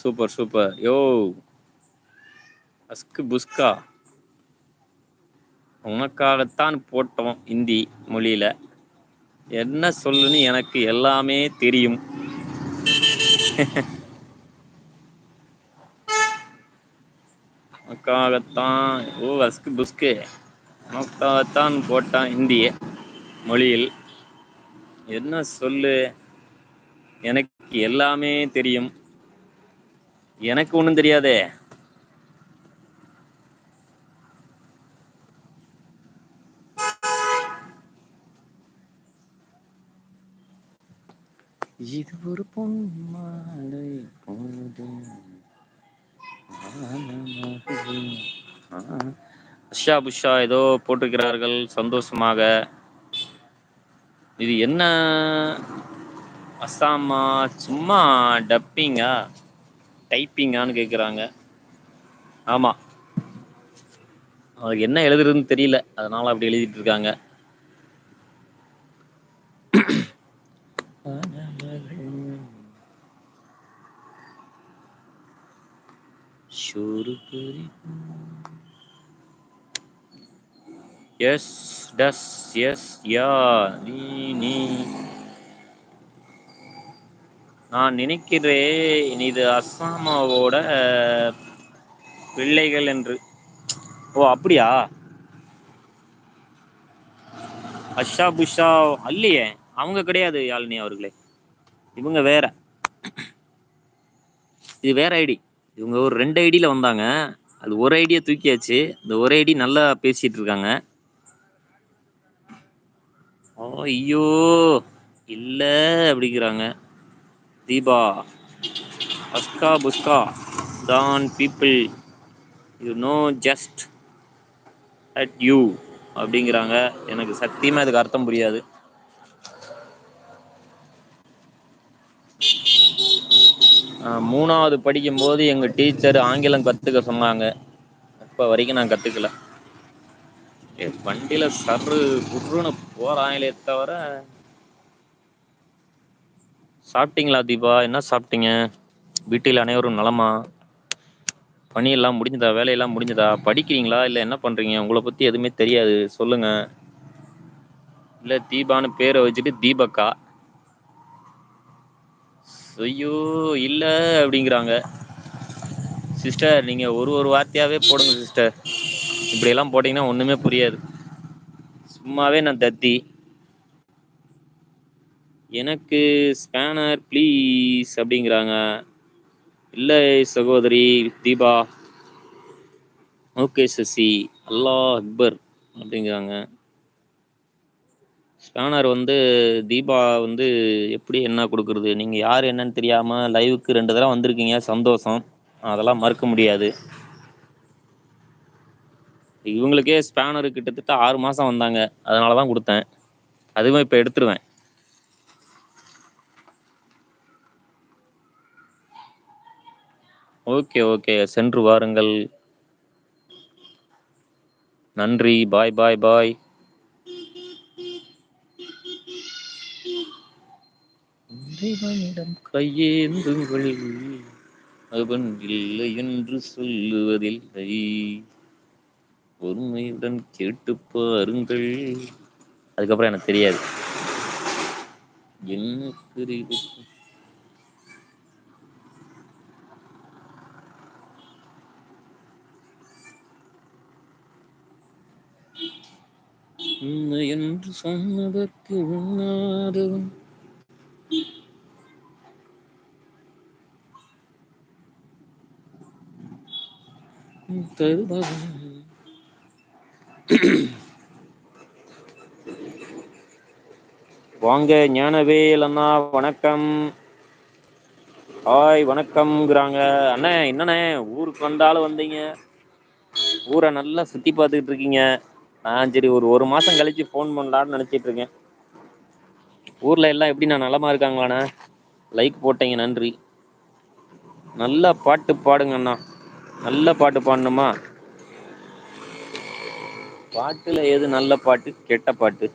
Super super யோ. அஸ்கு புஸ்கா. உனக்காகத்தான் போட்டோம் இந்தி மொழியில. என்ன சொல்லுன்னு எனக்கு எல்லாமே தெரியும். உனக்காகத்தான் ஓ அஸ்கு புஸ்கே. உனக்காகத்தான் போட்டான் இந்திய மொழியில். என்ன சொல்லு, எனக்கு எல்லாமே தெரியும். எனக்கு ஒன்றும் தெரியாதே. இது ஒரு பொன் மாலை பொழுதும் வானமாகுது. அஷா புஷா ஏதோ போட்டிருக்கிறார்கள் சந்தோஷமாக. இது என்ன அசாமா சும்மா டப்பிங்கா டைப்பிங்கான்னு கேட்குறாங்க. ஆமா, அவருக்கு என்ன எழுதுறதுன்னு தெரியல, அதனால அப்படி எழுதிட்டு இருக்காங்க. எஸ் டஸ் எஸ் யா நீ நீ நான் நினைக்கிறேன் இது அஸ்ஸாமாவோட பிள்ளைகள் என்று. ஓ அப்படியா? அஷா புஷா அல்லையே, அவங்க கிடையாது யாழினி அவர்களே. இவங்க வேற, இது வேற ஐடி. இவங்க ஒரு 2 ஐடியில வந்தாங்க. அது ஒரு ஐடியை தூக்கியாச்சு. இந்த ஒரு ஐடி நல்லா பேசிட்டு இருக்காங்க. ஐயோ இல்ல அப்படிங்கிறாங்க. தீபா அஸ்கா புஸ்கா தான் people you know just at you அப்படிங்கிறாங்க. எனக்கு சத்தியமா இதுக்கு அர்த்தம் புரியாது. மூணாவது படிக்கும்போது எங்க டீச்சர் ஆங்கிலம் கத்துக்க சொன்னாங்க. இப்ப வரைக்கும் நான் கத்துக்கல. வண்டியில சர்ரு புர்ருன்னு போறாங்களே தவிர. சாப்பிட்டீங்களா தீபா? என்ன சாப்பிட்டீங்க? வீட்டில் அனைவரும் நலமா? பணியெல்லாம் முடிஞ்சதா? வேலையெல்லாம் முடிஞ்சதா? படிக்கிறீங்களா இல்லை என்ன பண்றீங்க? உங்களை பத்தி எதுவுமே தெரியாது, சொல்லுங்க. இல்ல தீபான்னு பேரை வச்சுட்டு தீபக்கா. ஐயோ இல்ல அப்படிங்கிறாங்க. சிஸ்டர் நீங்க ஒரு வார்த்தையாவே போடுங்க சிஸ்டர். இப்படி எல்லாம் போட்டீங்கன்னா ஒண்ணுமே புரியாது. சும்மாவே நான் தத்தி. எனக்கு ஸ்பேனர் ப்ளீஸ் அப்படிங்கிறாங்க. இல்லை சகோதரி தீபா. ஓகே சசி அல்லாஹ் அக்பர் அப்படிங்கிறாங்க. ஸ்பேனர் தீபா எப்படி என்ன கொடுக்குறது? நீங்கள் யார் என்னன்னு தெரியாமல் லைவுக்கு 2 தடவை வந்திருக்கீங்க, சந்தோஷம். அதெல்லாம் மறுக்க முடியாது. இவங்களுக்கே ஸ்பேனர் கிட்டத்தட்ட 6 மாதம் வந்தாங்க, அதனால தான் கொடுத்தேன். அதுவும் இப்போ எடுத்துருவேன். ஓகே ஓகே, சென்று வாருங்கள். நன்றி, பாய் பாய் பாய். இறைவனிடம் கையேந்துங்கள், அவன் இல்லை என்று சொல்லுவதில்லை, பொறுமையுடன் கேட்டு பாருங்கள். அதுக்கப்புறம் எனக்கு தெரியாது. என்ன தெரியுது? உண்மை என்று சொன்னதற்கு உண்ணாதவன் தருபவன். வாங்க ஞானவேல் அண்ணா, வணக்கம். ஹாய் வணக்கம்ங்கிறாங்க. அண்ணே என்னண்ணே ஊருக்கு வந்தாலும் வந்தீங்க, ஊரை நல்லா சுத்தி பார்த்துக்கிட்டு இருக்கீங்க. நான் சரி ஒரு மாசம் கழிச்சு ஃபோன் பண்ணலான்னு நினைச்சிட்டு இருக்கேன். ஊர்ல எல்லாம் எப்படி, நான் நலமா இருக்காங்களாண்ணே? லைக் போட்டீங்க, நன்றி. நல்ல பாட்டு பாடுங்க அண்ணா. நல்ல பாட்டு பாடணுமா? பாட்டுல எது நல்ல பாட்டு கெட்ட பாட்டு?